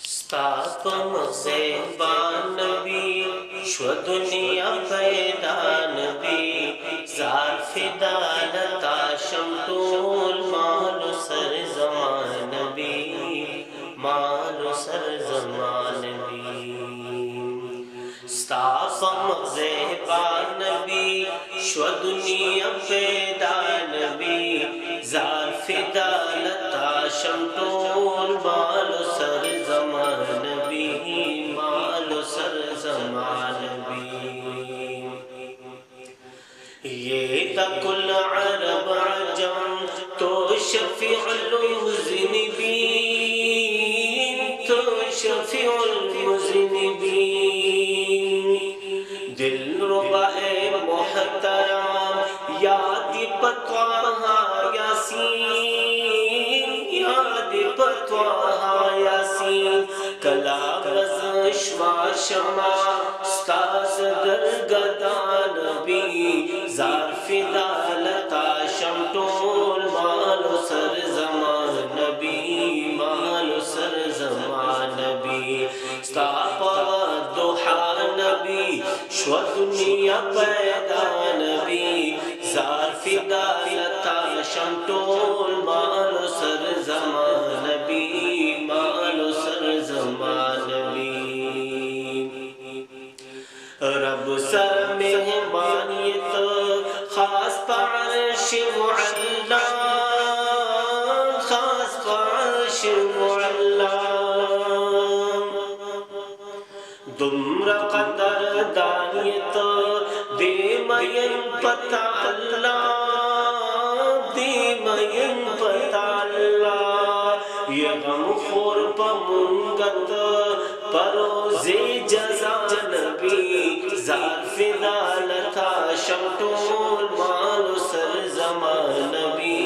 स्तापम से बानबी श्व दुनिया पैदा नबी ज़ारफ़िदालता शमतोल मालु सर ज़मान नबी मालु सर ज़मान नबी स्तापम से बानबी श्व दुनिया पैदा नबी ज़ारफ़िदालता शमतोल मालु सर ज़मान नबी मालु सर ज़मान नबी ये तकुल अरब अजम तो शफ़ीउल मुज़निबीन तो शफ़ीउल मुज़निबीन दिलरुबा मोहतरम याद पत्वाहा यासीन याद पत्वाहा यासीन कलाबज़ शमा शमा स्ताज़ दरगदा नबी ज़ारफ़िदालता शमतोल मालु सर ज़मान नबी मालु सर ज़मान नबी स्तापा दुहा नबी श्व दुनिया पैदा नबी ज़ारफ़िदालता शमतोल मालु सर ज़मान नबी मालु सर ज़मान नबी रब सर मेहमानियत खास पार्श मुअल्ला खास पार्श मुअल्ला दुम्र कदर दानियत दे मयन पता अल्लाह दे मयन पता अल्लाह ये गम खोर पमुंगत परोज़े जज़ा नबी ज़ारफ़िदालता शमतोल मालु सर ज़मान नबी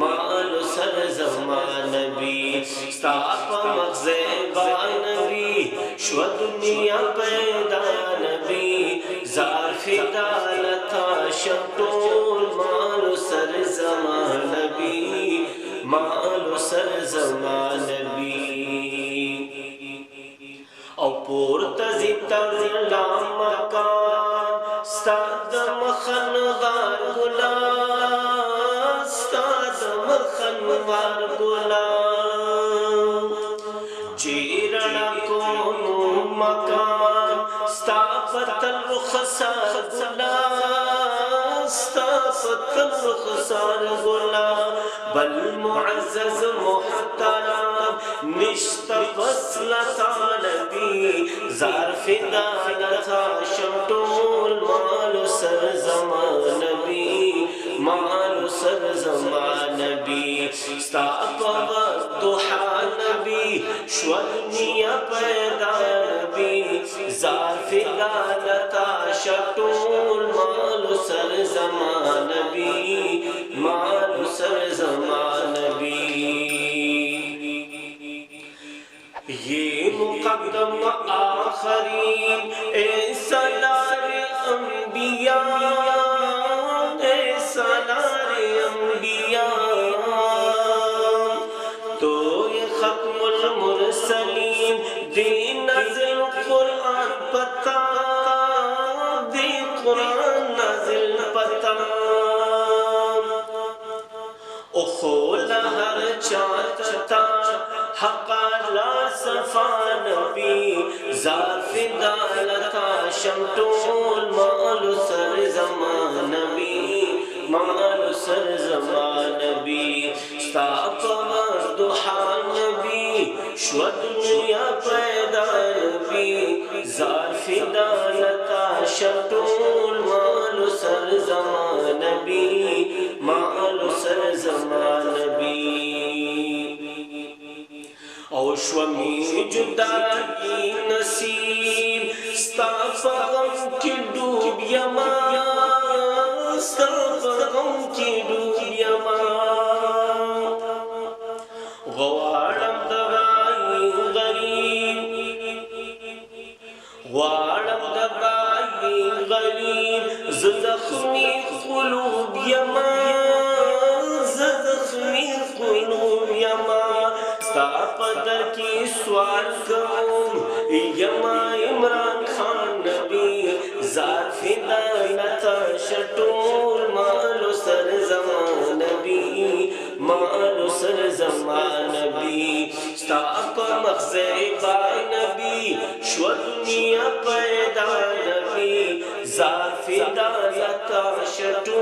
मालु सर ज़मान नबी स्तापा मग़ज़े बानबी श्व दुनिया पैदा नबी ज़ारफ़िदालता शमतोल मालु सर ज़मान नबी मालु सर ज़मान नबी और पुरतज़ी तरला मकान स्ताद मखनवार गुलाम स्ताद मखनवार गुलाम चीरणा कोनो मकान स्तापतल रुखसार गुलाम स्तापतल रुखसार गुलाम बल मुअज़्ज़ज़ मुहतरम निश्त वस्लता नबी ज़ारफ़िदालता शमतोल मालु सर ज़मान नबी मालु सर ज़मान नबी स्तापा दुहा नबी श्व दुनिया पैदा नबी ज़ारफ़िदालता शमतोल मालु सर ज़मान नबी मालु सर ज़मान नबी ये मुक़द्दम आख़रीन ए सलारे अंबिया ए सलारे अंबिया तो ये ख़त्मुल मुरसलीन दे नज़िल क़ुरआन पता दे क़ुरआन नज़िल पता ओ खोला हर चाहता हक़ाला सफ़ा नबी ज़ारफ़िदालता शमतोल मालु सर ज़मान नबी मालु सर ज़मान नबी स्तापा दुहा नबी श्व दुनिया पैदा नबी ज़ारफ़िदालता शमतोल मालु सर ज़मान नबी मालु सर ज़मान नबी और श्वमी जुदाई नसीब स्तापा गम की डूब यमा स्तापा गम की डूब यमा गवारम दवाई गरीब वारम दवाई गरीब ज़ख्मी क़ुलूब यमा سوال کوم یما عمران خان نبی زار فدا لتا شټول مالو سر زمان نبی مالو سر زمان نبی ستا په مخزه با نبی شو دنیا پیدا نبی زار فدا لتا شټول